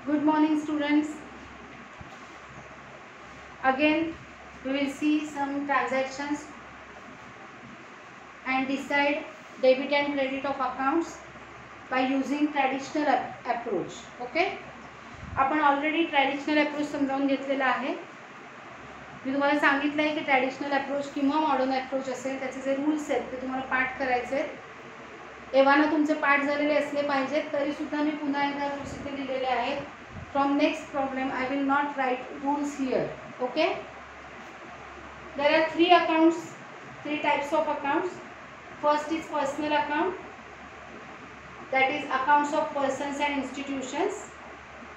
Good morning, students. Again, we will see some transactions and decide debit and credit of accounts by using traditional approach. Okay? आपण already traditional approach समजावून घेतलेला आहे. मी तुम्हाला सांगितलं आहे की ट्रॅडिशनल अप्रोच किंवा मॉडर्न अप्रोच असेल त्याचे जे रूल्स आहेत ते तुम्हाला पाठ करायचे आहेत. एव्हाना तुमचे पाठ झालेले असले पाहिजेत तरी सुद्धा मी पुन्हा एकदा रूल्स इथे दिलेले आहेत. From next problem I will not write rules here. Okay, there are three types of accounts. First is personal account, that is accounts of persons and institutions,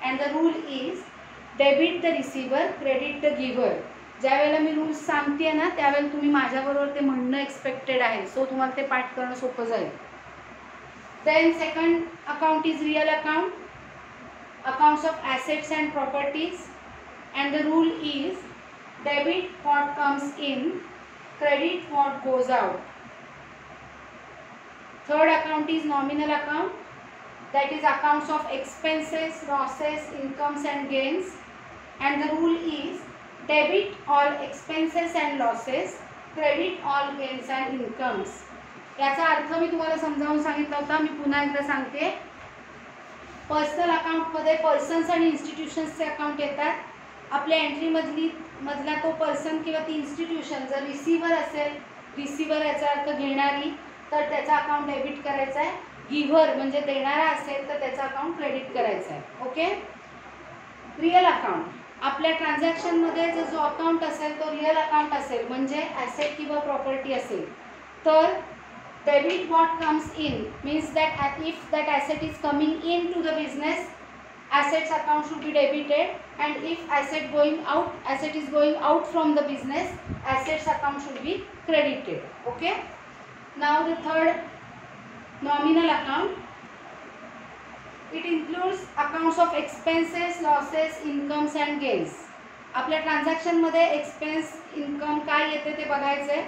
and the rule is debit the receiver, credit the giver. ज्या वेळेला मी rules सांगते ना त्यावेळेला तुम्ही माझ्याबरोबर ते म्हणणं expected आहे, सो तुम्हाला ते पाठ करणं सोपं जाईल. Then second account is real account, accounts of assets and properties, and the rule is debit what comes in, credit what goes out. Third account is nominal account, that is accounts of expenses, losses, incomes and gains, and the rule is debit all expenses and losses, credit all gains and incomes. याचा अर्थ मी तुम्हाला समजावून सांगितला होता, मी पुन्हा एकदा सांगते. Personal अकाउंटमध्ये पर्सन्स आणि इन्स्टिट्यूशन्सचे अकाउंट येतात. आपल्या एंट्रीमधला तो पर्सन किंवा ती इन्स्टिट्यूशन जर रिसिव्हर असेल, रिसिव्हर याचा अर्थ घेणारी, तर त्याचा अकाउंट डेबिट करायचा आहे. गिव्हर म्हणजे देणारा असेल तर त्याचा अकाउंट क्रेडिट करायचा आहे. ओके. रिअल अकाउंट आपल्या ट्रान्झॅक्शनमध्ये जो अकाउंट असेल तो रिअल अकाउंट असेल, म्हणजे ॲसेट किंवा प्रॉपर्टी असेल, तर debit what comes in means that if that asset is coming into the business, assets account should be debited, and if asset is going out from the business, assets account should be credited. Okay. Now the third, nominal account, it includes accounts of expenses, losses, incomes and gains. आपल्या transaction मध्ये expense, income काय येते ते बघायचे.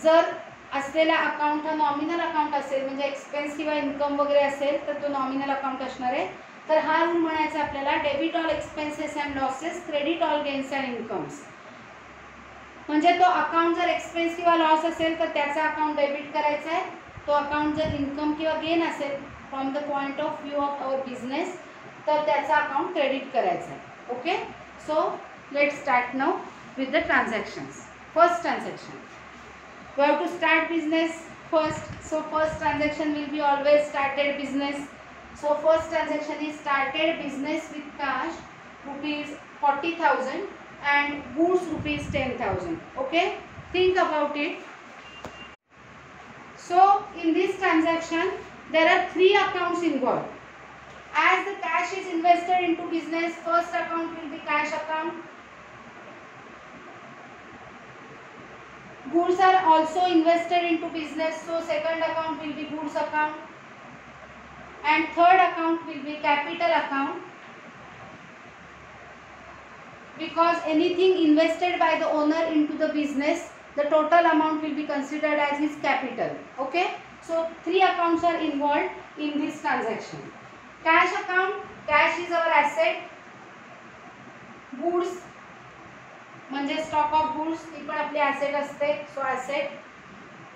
जर असलेला account हा nominal account असेल, म्हणजे एक्सपेन्स किंवा इन्कम वगैरे असेल तर तो नॉमिनल अकाउंट असणार आहे. तर हा रूल म्हणायचा आपल्याला debit all expenses and losses, credit all gains and incomes. म्हणजे तो अकाउंट जर एक्सपेन्स किंवा लॉस असेल तर त्याचा अकाउंट डेबिट करायचा आहे. तो अकाउंट जर इन्कम किंवा गेन असेल from the point of view of our business तर त्याचा अकाउंट क्रेडिट करायचा आहे. Okay. So let start now with the transactions. First transaction, we have to start business first, so first transaction will be always started business. So first transaction is started business with cash rupees 40,000 and goods rupees 10,000. Okay, think about it. So in this transaction there are three accounts involved. As the cash is invested into business, first account will be cash account. Goods are also invested into business, so second account will be goods account, and third account will be capital account, because anything invested by the owner into the business, the total amount will be considered as his capital. Okay, so three accounts are involved in this transaction. Cash account, cash is our asset. Goods म्हणजे stock of goods ती पण आपली asset असते, so asset.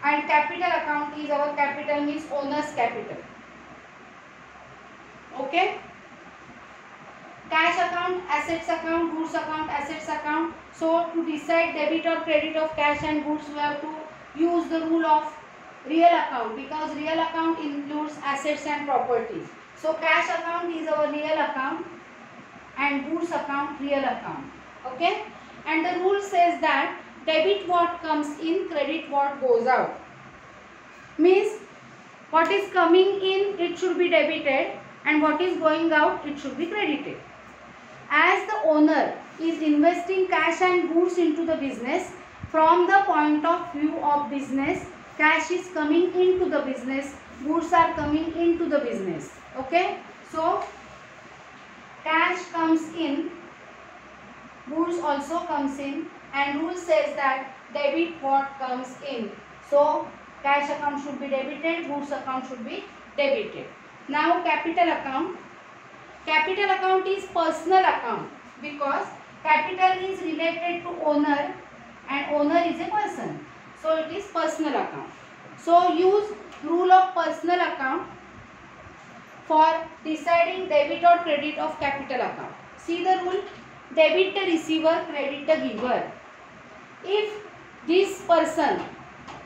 And capital account is our capital, means owner's capital. Okay. Cash account, assets account, goods account, assets account. So to decide debit or credit of cash and goods, we have to use the rule of real account, because real account includes assets and property. So cash account is our real account and goods account real account. Okay. And the rule says that debit what comes in, credit what goes out. Means what is coming in it should be debited, and what is going out it should be credited. As the owner is investing cash and goods into the business, from the point of view of business, cash is coming into the business, goods are coming into the business. Okay. So cash comes in, goods also comes in, and rule says that debit what comes in. So cash account should be debited, goods account should be debited. Now capital account, capital account is personal account because capital is related to owner and owner is a person. So it is personal account. So use rule of personal account for deciding debit or credit of capital account. See the rule: debit the receiver, credit the giver. If this person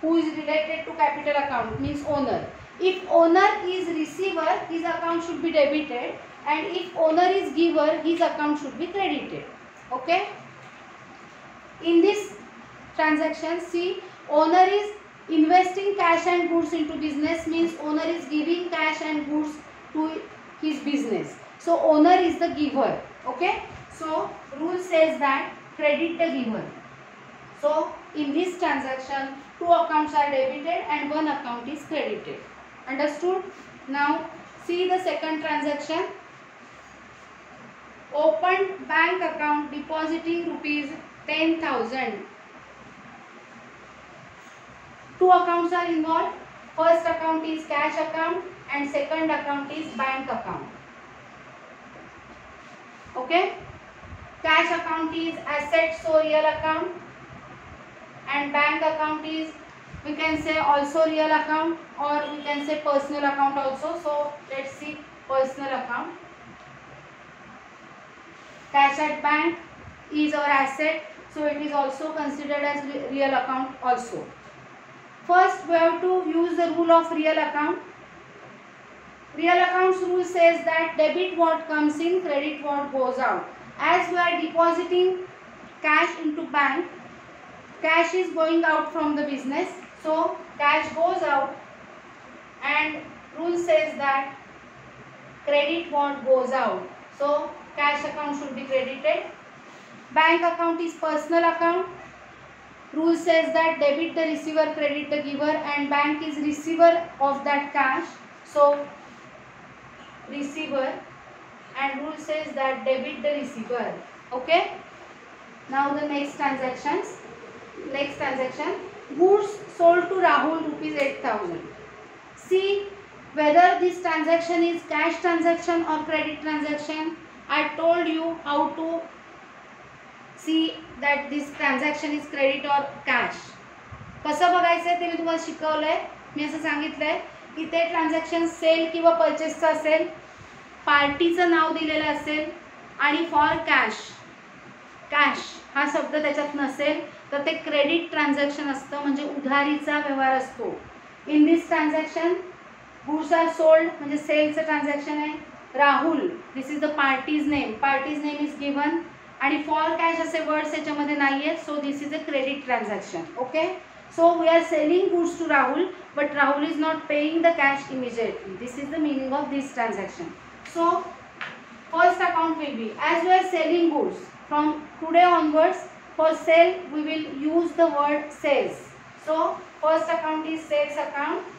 who is related to capital account means owner, if owner is receiver, his account should be debited, and if owner is giver, his account should be credited. Okay. In this transaction, see, owner is investing cash and goods into business means owner is giving cash and goods to his business. So owner is the giver. Okay. So rule says that credit the giver. So in this transaction, two accounts are debited and one account is credited. Understood? Now see the second transaction. Opened bank account depositing rupees 10,000. Two accounts are involved. First account is cash account and second account is bank account. Okay. Cash account is asset, so real account, and bank account is, we can say, also real account, or we can say personal account also. So let's see personal account. Cash at bank is our asset, so it is also considered as real account also. First we have to use the rule of real account. Real accounts rule says that debit what comes in, credit what goes out. As we are depositing cash into bank, cash is going out from the business, so cash goes out, and rule says that credit what goes out. So cash account should be credited. Bank account is personal account. Rule says that debit the receiver, credit the giver, and bank is receiver of that cash. So receiver, and rule says that debit the receiver. Okay. Now the next transactions. Next transaction, goods sold to Rahul rupees 8,000. See whether this transaction is cash transaction or credit transaction. I told you how to see that this transaction is credit or cash. कसं बघायचं ते मी तुम्हाला शिकवलंय. मी असं सांगितलंय की ते transaction cell किंवा परचेसचं असेल, पार्टीचं नाव दिलेलं असेल आणि फॉर कॅश, कॅश हा शब्द त्याच्यात नसेल तर ते क्रेडिट ट्रान्झॅक्शन असतं, म्हणजे उधारीचा व्यवहार असतो. In this transaction goods are sold म्हणजे सेलचं ट्रान्झॅक्शन आहे. Rahul, this is the party's name, party's name is given, आणि फॉर कॅश असे वर्ड्स याच्यामध्ये नाही आहेत. So this is a credit transaction. Okay. So we are selling goods to Rahul, but Rahul is not paying the cash immediately. This is the meaning of this transaction. So first account will be, as we are selling goods from today onwards, for sale we will use the word sales. So first account is sales account.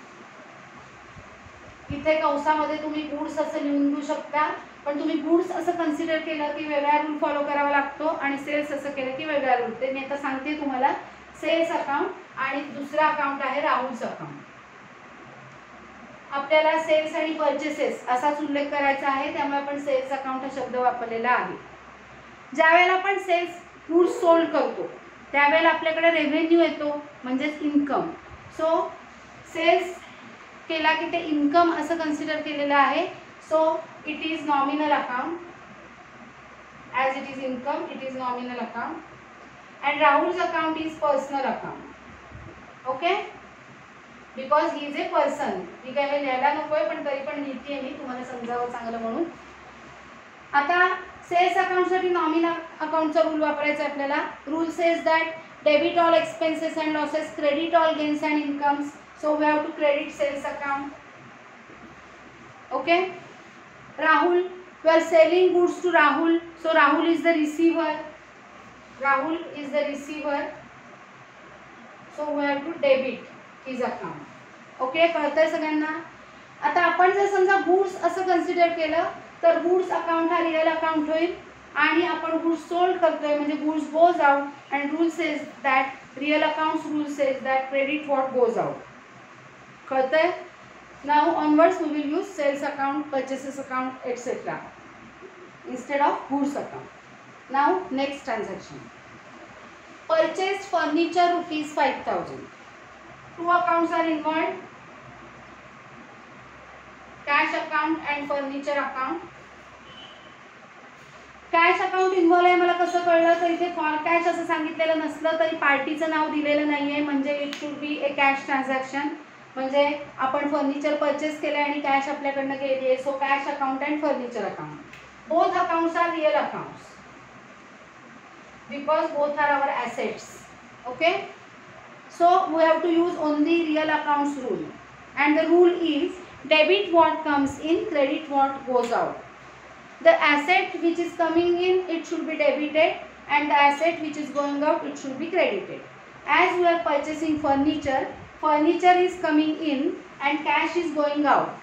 इथे कंसामध्ये तुम्ही goods असं लिहून घेऊ शकता, पण तुम्ही goods असं consider केलं की वेगळा रूल फॉलो करावा लागतो, आणि सेल्स असं केलं की वेगळा रूल. ते मी आता सांगते तुम्हाला. सेल्स अकाउंट आणि दुसरा अकाउंट आहे राहुलचं अकाउंट. आपल्याला सेल्स आणि परचेसेस असाच उल्लेख करायचा आहे, त्यामुळे आपण सेल्स अकाउंट हा शब्द वापरलेला आहे. ज्यावेळेला आपण सेल्स गुड्स सोल्ड करतो त्यावेळेला आपल्याकडे रेव्हेन्यू येतो, म्हणजेच इन्कम. सो सेल्स केला की ते इन्कम असं कन्सिडर केलेलं आहे. So it is nominal account. As it is income, it is nominal account. And Rahul's account is personal account. Okay. Because he is a person. ही काय मी लिहायला नकोय, पण तरी पण लिहिते आहे मी, तुम्हाला समजावं चांगलं म्हणून. आता सेल्स अकाउंटसाठी नॉमिनल अकाउंटचा रूल वापरायचा आहे आपल्याला. Rule says that debit all expenses and losses, credit all gains and incomes. So we have to credit sales account. Okay. Rahul, we are selling goods to Rahul, so Rahul is the receiver. Rahul is the receiver. So we have to debit his account. Okay. कळतंय सगळ्यांना. आता आपण जर समजा goods असं consider केलं तर goods account हा रिअल अकाउंट होईल, आणि आपण गुड्स सोल्ड करतोय म्हणजे goods goes out, and rule says that real accounts rule says that credit what goes out. कळतंय. Now onwards we will use sales account, purchases account, etcetera. instead of goods account. Now next transaction. Purchased furniture rupees 5,000. Two accounts are involved. Cash account and furniture account. Cash account involve आहे मला कसं कळलं तर इथे for cash असं सांगितलेलं नसलं तरी पार्टीचं नाव दिलेलं नाही आहे म्हणजे it should B A cash transaction. म्हणजे आपण फर्निचर परचेस केलं आणि कॅश आपल्याकडनं गेली आहे. So cash account and furniture account. Both accounts are real accounts because both are our assets. Okay. So we have to use only real accounts rule, and the rule is debit what comes in, credit what goes out. The asset which is coming in, it should be debited, and the asset which is going out, it should be credited. As we are purchasing furniture, furniture is coming in and cash is going out.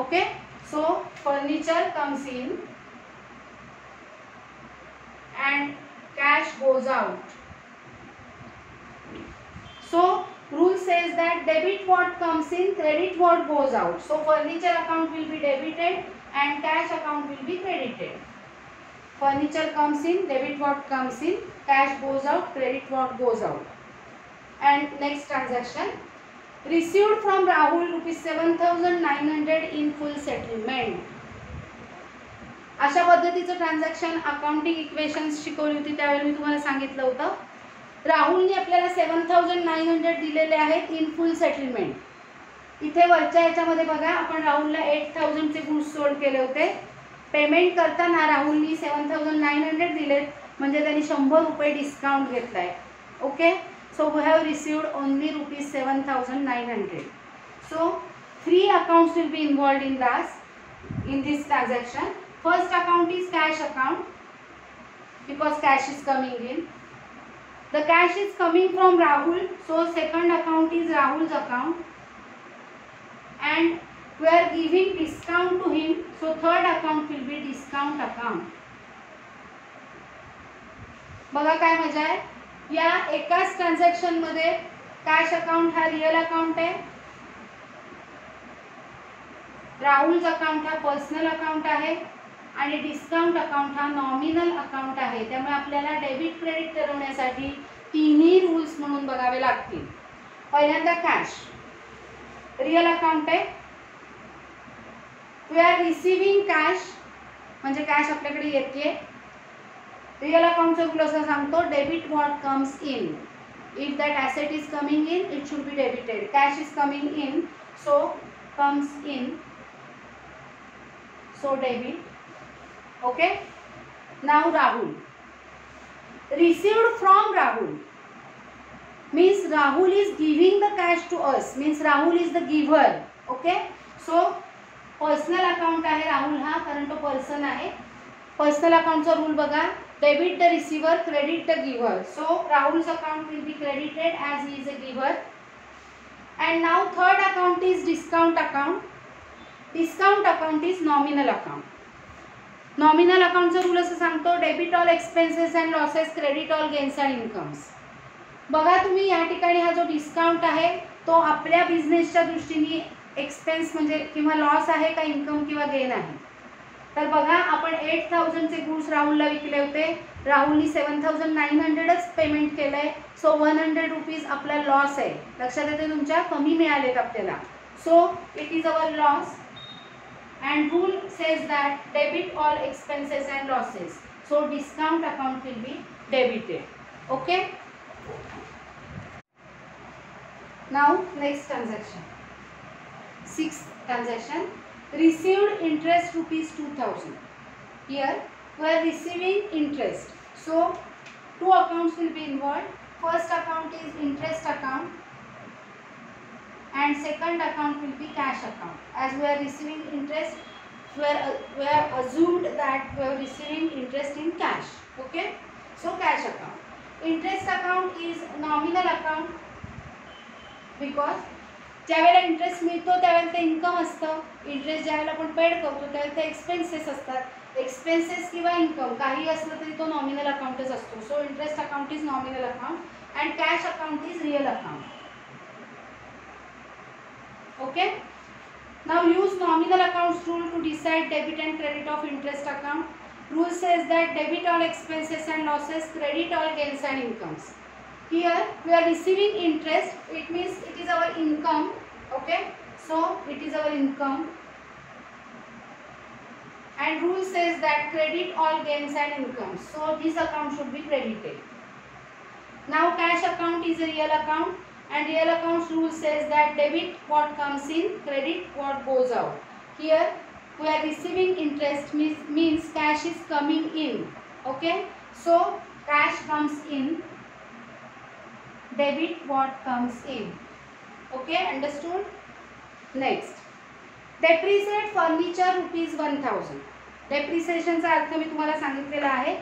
Okay, so furniture comes in and cash goes out. So rule says that debit what comes in, credit what goes out. So furniture account will be debited and cash account will be credited. Furniture comes in, debit what comes in, cash goes out, credit what goes out. And next transaction. Received from Rahul rupees 7,900 in full settlement. अशा पद्धतीचं transaction accounting equations शिकवली होती त्यावेळी मी तुम्हाला सांगितलं होतं. राहुलने आपल्याला 7,900 दिलेले आहेत इन फुल सेटलमेंट. इथे वरच्या याच्यामध्ये बघा आपण राहुलला 8,000 चे गुड्स सोल्ड केले होते. पेमेंट करताना राहुलनी 7,900 दिलेत म्हणजे त्यांनी 100 रुपये डिस्काउंट घेतलाय. Okay. So we have received only rupees 7,900. So 3 accounts will be involved in this transaction. First account is cash account because cash is coming in. The cash is coming from Rahul, so second account is Rahul's account, and we are giving discount to him, so third account will be discount account. बघा काय मजा आहे. या एकाच transaction मध्ये cash account हा real account आहे, राहुल's account हा पर्सनल अकाउंट आहे आणि डिस्काउंट अकाउंट हा नॉमिनल अकाउंट आहे. त्यामुळे आपल्याला डेबिट क्रेडिट ठरवण्यासाठी तिन्ही रूल्स म्हणून बघावे लागतील. पहिल्यांदा कॅश रिअल अकाउंट आहे. वी आर रिसिव्हिंग कॅश म्हणजे कॅश आपल्याकडे येते. रिअल अकाउंटचा रूल असं सांगतो debit what comes in. If that asset is coming in it should be debited. Cash is coming in so comes in so debit. Okay. Now Rahul. Received from Rahul means Rahul is giving the cash to us. Means Rahul is the giver. Okay. So personal account आहे राहुल हा कारण तो person आहे. Personal अकाउंटचा rule बघा. Debit the receiver, credit the giver. So Rahul's account will be credited as he is a giver. And now third account is discount account. Discount account is nominal account. Nominal अकाउंटचा rule असं सांगतो debit all expenses and losses, credit all gains and incomes. बघा तुम्ही या ठिकाणी हा जो discount आहे तो आपल्या बिझनेसच्या दृष्टीने एक्सपेन्स म्हणजे किंवा लॉस आहे का इन्कम किंवा गेन आहे. तर बघा आपण 8,000 चे गुड्स राहुलला विकले होते. राहुलनी 7,900च पेमेंट केलं आहे. सो 100 रुपीज आपला लॉस आहे. लक्षात येते तुमच्या कमी मिळालेत आपल्याला. सो it is our loss. And rule says that debit all expenses and losses. So discount account will be debited. Okay. Now next transaction. Sixth transaction. Received interest rupees 2,000. Here we are receiving interest. So two accounts will be involved. First account is interest account. And second account will be cash account. As we are receiving interest, we are assumed that we are receiving interest in cash. Okay. So cash account. Interest account is nominal account because ज्यावेळेला interest मिळतो त्यावेळेला ते income असतं. Interest ज्यावेळेला आपण paid करतो त्यावेळेला ते एक्सपेन्सेस असतात. एक्सपेन्सेस किंवा इन्कम काही असलं तरी तो नॉमिनल अकाउंटच असतो. सो interest account is nominal account and cash account is real account. Okay. Now use nominal accounts rule to decide debit and credit of interest account. rule says that debit all expenses and losses, credit all gains and incomes. Here we are receiving interest, it means it is our income. Okay, so it is our income, and rule says that credit all gains and incomes, so this account should be credited. Now cash account is a real account, and real accounts rule says that debit what comes in, credit what goes out. Here we are receiving interest, means cash is coming in. Okay, so cash comes in, debit what comes in. Okay, understood? Next, depreciate furniture ₹1000. डेप्रिसिएशनचा अर्थ मी तुम्हाला सांगितलेला आहे,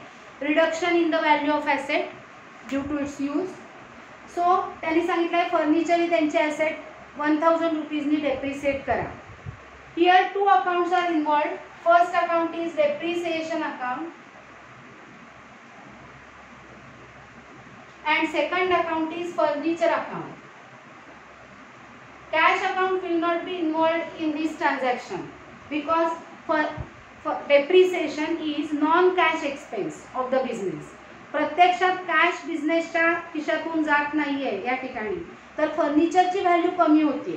reduction in the value of asset due to its use. So त्यांनी सांगितलं आहे furniture ही त्यांचे ॲसेट ₹1000 डेप्रिसिएट करा. Here two accounts are involved. First account is depreciation account and second account is furniture account. Cash account will not be involved in this transaction because for depreciation is non-cash expense of the business. प्रत्यक्षात cash बिझनेसच्या खिशातून जात नाहीये या ठिकाणी, तर फर्निचरची value कमी होते.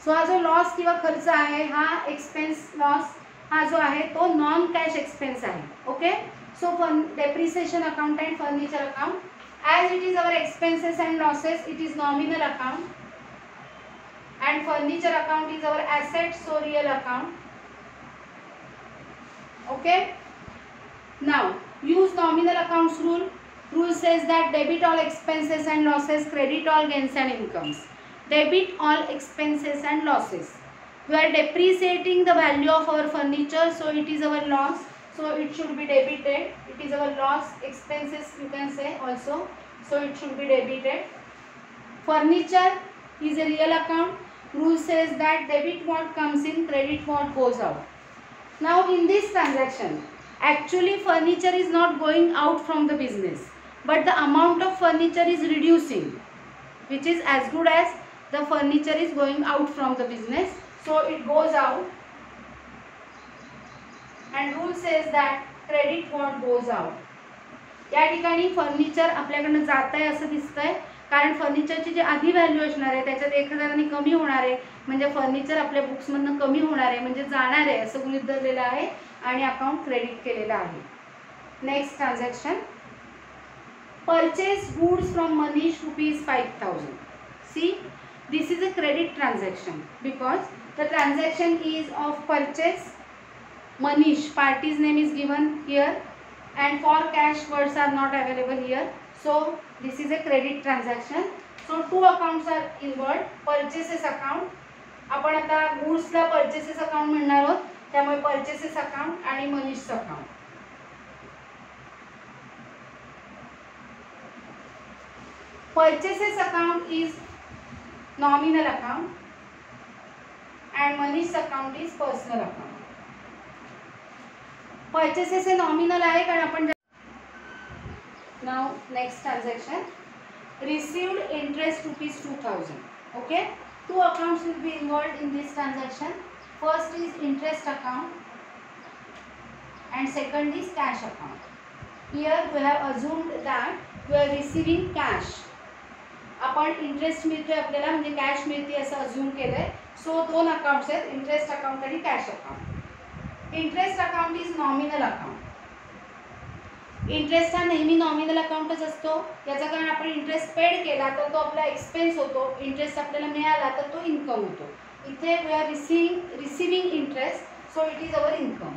सो हा जो लॉस किंवा खर्च आहे, हा एक्सपेन्स लॉस हा जो आहे तो नॉन कॅश एक्सपेन्स आहे. Okay, so depreciation account and furniture account, as it is our expenses and losses, it is nominal account, and furniture account is our assets, so real account. Okay, now use nominal accounts rule. Rule says that debit all expenses and losses, credit all gains and incomes. Debit all expenses and losses. We are depreciating the value of our furniture, so it is our loss, so it should be debited. It is our loss, expenses you can say also, so it should be debited. Furniture is a real account. Rule says that debit what comes in, credit what goes out. Now in this transaction, actually furniture is not going out from the business, but the amount of furniture is reducing, which is as good as the furniture is going out from the business, so it goes out. And rule says that credit what goes out. या ठिकाणी furniture आपल्याकडनं जात आहे असं दिसतंय, कारण फर्निचरची जी आधी value असणार आहे त्याच्यात 1000 कमी होणार आहे, म्हणजे फर्निचर आपल्या बुक्समधनं कमी होणार आहे, म्हणजे जाणार आहे असं गृहीत धरलेलं आहे आणि अकाउंट क्रेडिट केलेलं आहे. Next transaction, purchase goods from Manish ₹5000. See, this is a credit transaction because the transaction is of purchase. Manish, party's name is given here, and for cash words are not available here, so this is a credit transaction. So two accounts are involved. Purchases account, आपण आता goods ला purchases account म्हणणार आहोत, त्यामुळे purchases account आणि Manish account. Purchases account is nominal account and Manish account is personal account. Purchases hey nominal आहे कारण आपण. Now next transaction, received interest ₹2000. Okay, two accounts will be involved in this transaction. First is interest account and second is cash account. Here we have assumed that we are receiving cash. आपण interest मिळतोय आपल्याला, म्हणजे cash मिळते असं assume केलंय. सो दोन accounts आहेत, interest account आणि cash account. Interest account is nominal account. Interest हा नेहमी नॉमिनल अकाउंटच असतो, याचा कारण आपण इंटरेस्ट पेड केला तर तो आपला एक्सपेन्स होतो, इंटरेस्ट आपल्याला मिळाला तर तो इन्कम होतो. इथे we are receiving interest, so it is our income.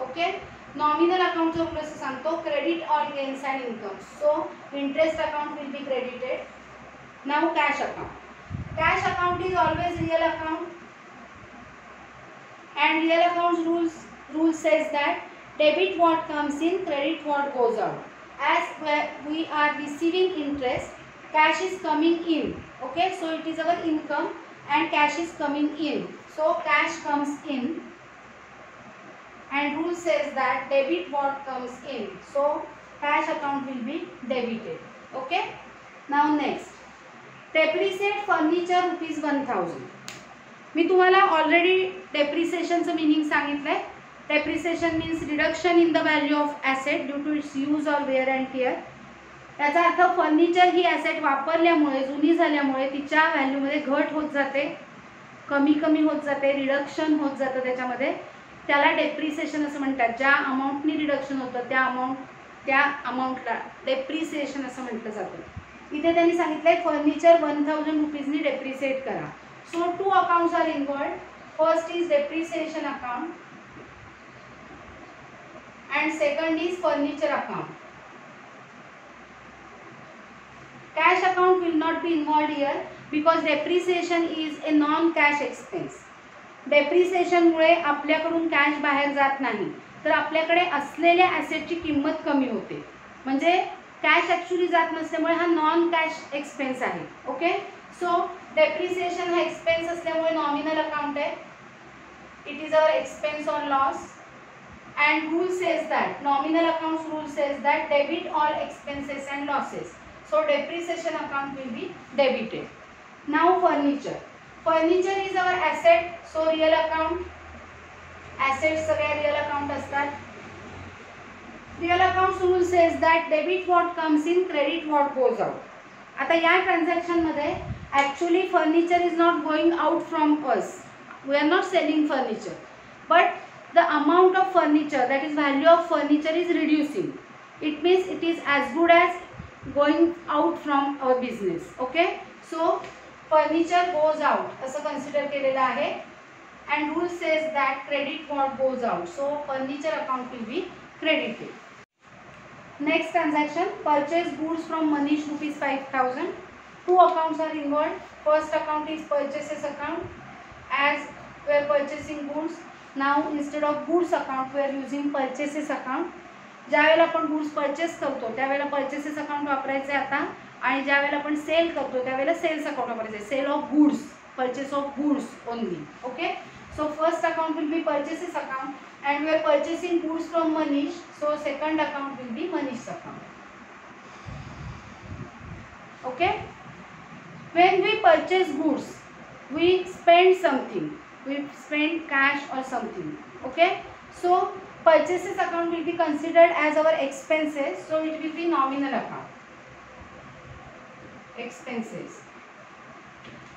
Okay, nominal अकाउंटचं रूल असं सांगतो, credit all gains and incomes. So interest account will be credited. Now cash account. Cash account is always real account. And real accounts rule says that debit what comes in, credit what goes out. As we are receiving interest, cash is coming in. Okay, so it is our income and cash is coming in. So cash comes in, and rule says that debit what comes in. So cash account will be debited. Okay. Now next, depreciate furniture ₹1000. मी तुम्हाला already डेप्रिसिएशनचं meaning सांगितलंय. Depreciation means reduction in the value of asset due to its use or wear and tear. याचा अर्थ furniture ही asset वापरल्यामुळे, जुनी झाल्यामुळे तिच्या व्हॅल्यूमध्ये घट होत जाते, कमी कमी होत जाते, रिडक्शन होत जातं त्याच्यामध्ये. त्याला डेप्रिसिएशन असं म्हणतात. ज्या अमाऊंटनी रिडक्शन होतं त्या अमाऊंटला डेप्रिसिएशन असं म्हटलं जातं. इथे त्यांनी सांगितलंय फर्निचर 1000 रुपीजनी डेप्रिसिएट करा. So 2 accounts are involved. First is depreciation account and second is furniture account. Cash account will not be involved here because depreciation is a non-cash expense. Depreciation मुळे आपल्याकडून कॅश बाहेर जात नाही, तर आपल्याकडे असलेल्या ॲसेटची किंमत कमी होते. म्हणजे कॅश ॲक्च्युली जात नसल्यामुळे हा नॉन कॅश एक्सपेन्स आहे. ओके, सो डेप्रिसिएशन हा एक्सपेन्स असल्यामुळे नॉमिनल अकाउंट आहे. It is our expense on loss. And rule says that nominal accounts rule says that debit all expenses and losses. So depreciation account will be debited. Now furniture. Furniture is our asset. So real account. Assets सगळे real account असतात. Real accounts rule says that debit what comes in, credit what goes out. आता या transaction मध्ये actually furniture is not going out from us. We are not selling furniture, but the amount of furniture, that is value of furniture, is reducing. It means it is as good as going out from our business. Okay, so furniture goes out असं consider केलेलं आहे. And rule says that credit what goes out. So furniture account will be credited. Next transaction, purchase goods from Manish rupees 5000. 2 accounts are involved. First account is purchases account, as we are purchasing goods. Now instead of goods account we are using purchases account. ज्यावेळेला आपण goods purchase करतो त्यावेळेला purchases account वापरायचे आता, आणि ज्यावेळेला आपण sale करतो त्यावेळेला सेल्स अकाउंट वापरायचे. Sale of goods, purchase of goods only. Okay, so first account will be purchases account and we are purchasing goods from Manish, so second account will be Manish's account. Okay, when we purchase goods we spend something, we spend cash or something. Okay, so purchases account will be considered as our expenses, so it will be nominal account, expenses.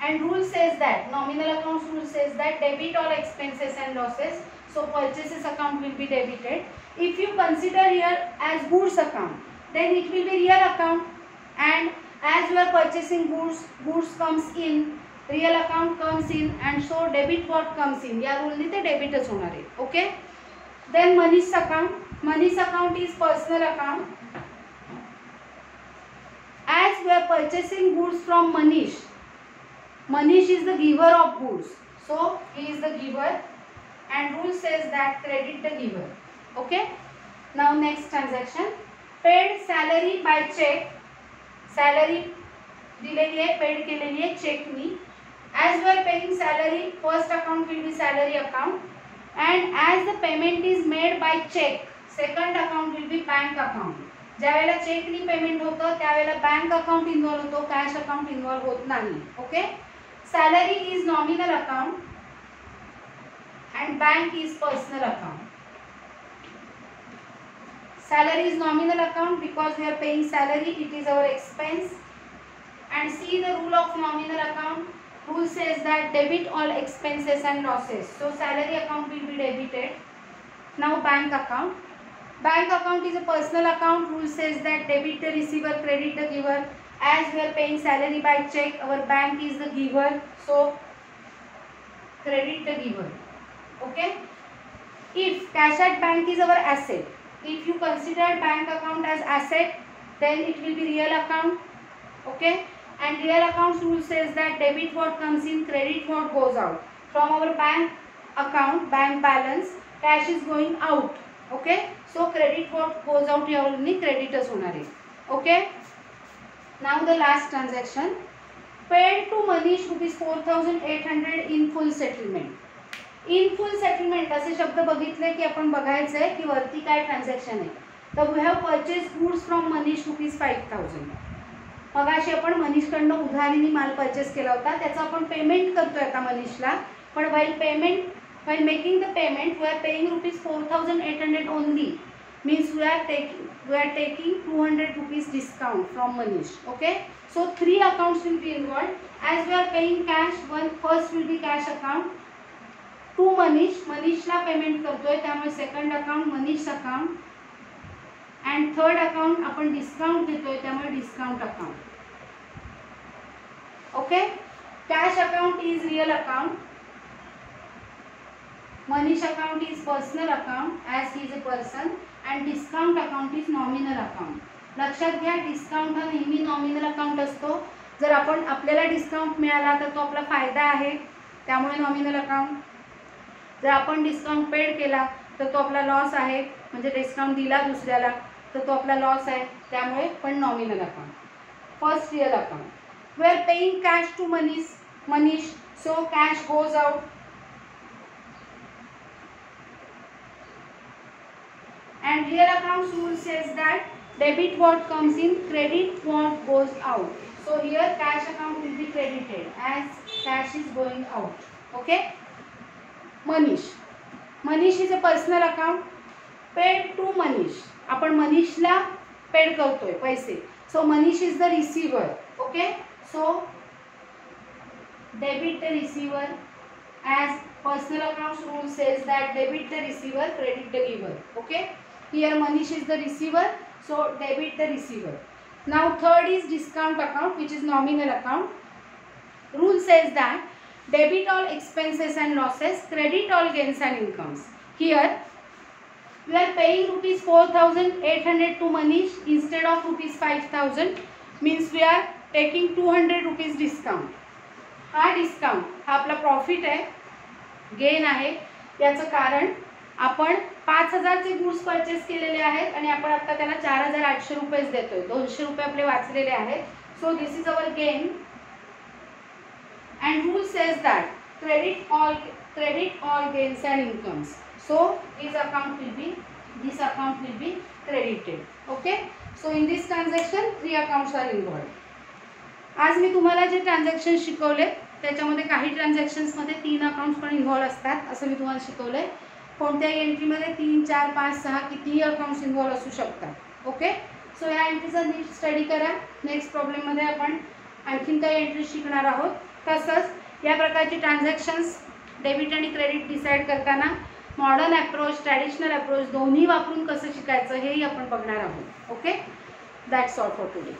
And rule says that nominal accounts rule says that debit all expenses and losses, so purchases account will be debited. If you consider here as goods account, then it will be real account, and as you are purchasing goods, goods comes in, real account comes in, and so debit what comes in, या rule ने ते debitच होणार आहे. Okay, then Manish's account. Manish's account is personal account. As we are purchasing goods from Manish, Manish is the giver of goods, so he is the giver, and rule says that credit the giver. Okay, now next transaction, paid salary by check. Salary दिलेली आहे, paid केलेली आहे चेकनी. As we are paying salary, first account will be salary account, and as the payment is made by check, second account will be bank account. ज्यावेळेला चेकनी payment होतं त्यावेळेला bank account involve होतो, कॅश अकाउंट इन्व्हॉल्व होत नाही. Okay, salary is nominal account and bank is personal account. Salary is nominal account because we are paying salary, it is our expense. And see the rule of nominal account. Rule says that debit all expenses and losses, so salary account will be debited. Now bank account. Bank account is a personal account. Rule says that debit the receiver, credit the giver. As we are paying salary by check, our bank is the giver, so credit the giver. Okay, if cash at bank is our asset, if you consider bank account as asset, then it will be real account. Okay, and real accounts rule says that debit what comes in, credit what goes out. From our bank account, bank balance, cash is going out. Okay, so credit what goes out here only creditors होणार आहे. Okay, now the last transaction, paid to Manish rupees 4800 in full settlement. In full settlement असे शब्द बघितले की आपण बघायचं आहे की वरती काय ट्रान्झॅक्शन आहे. तर we have purchased goods from Manish rupees 5000. मगाशी आपण मनीषकडनं उधारीने माल परचेस केला होता, त्याचा आपण पेमेंट करतोय आता मनीषला, पण वाईल payment While making the payment, we are paying rupees 4,800 only. Means we are taking 200 rupees discount from Manish. Okay. So 3 accounts will be involved. As we are paying cash, first will be cash account. To Manishला payment करतोय त्यामुळे second account Manish account. And third account आपण discount देतोय त्यामुळे discount account. Okay. Cash account is real account. Manish account is personal account as he is a person. And discount account is nominal account. लक्षात घ्या, discount हा नेहमी nominal account असतो. जर आपल्याला डिस्काउंट मिळाला तर तो आपला फायदा आहे, त्यामुळे नॉमिनल अकाउंट. जर आपण डिस्काउंट पेड केला तर तो आपला लॉस आहे, म्हणजे डिस्काउंट दिला दुसऱ्याला तर तो आपला लॉस आहे, त्यामुळे पण nominal account. First real account. We are paying cash to Manish, so cash goes out. And real accounts rule says that debit what comes in, credit what goes out. So here cash account will be credited as cash is going out. Okay. Manish is a personal account. Paid to Manish. आपण मनीषला paid करतोय पैसे. So Manish is the receiver. Okay. So debit the receiver, as personal accounts rule says that debit the receiver, credit the giver. Okay. Here Manish is the receiver, so debit the receiver. Now third is discount account, which is nominal account. Rule says that debit all expenses and losses, credit all gains and incomes. Here we are paying rupees 4,800 to Manish instead of rupees 5,000. Means we are taking 200 rupees discount. हा discount हा आपला profit आहे, gain आहे. याचं कारण आपण 5,000चे goods purchase केलेले आहेत आणि आपण आता त्याला 4,800 रुपये देतोय. 200 रुपये आपले वाचलेले आहेत. So this is our gain. And rule says that credit all gains and incomes. So this account will be credited. Okay. So in this transaction 3 accounts are involved. आज मी तुम्हाला जे ट्रान्झॅक्शन शिकवले त्याच्यामध्ये काही ट्रान्झॅक्शन्समध्ये 3 अकाउंट्स पण इन्व्हॉल्व असतात असं मी तुम्हाला शिकवलंय. कोणत्याही एंट्रीमध्ये 3, 4, 5, 6 कितीही अकाउंट्स इन्व्हॉल्व असू शकतात. ओके. सो या एंट्रीचा नीट स्टडी करा. नेक्स्ट प्रॉब्लेममध्ये आपण आणखीन काही एंट्री शिकणार आहोत. तसंच या प्रकारची ट्रान्झॅक्शन्स डेबिट आणि क्रेडिट डिसाईड करताना मॉडर्न अप्रोच, ट्रॅडिशनल अप्रोच दोन्ही वापरून कसं शिकायचं हेही आपण बघणार आहोत. Okay. That's all for today.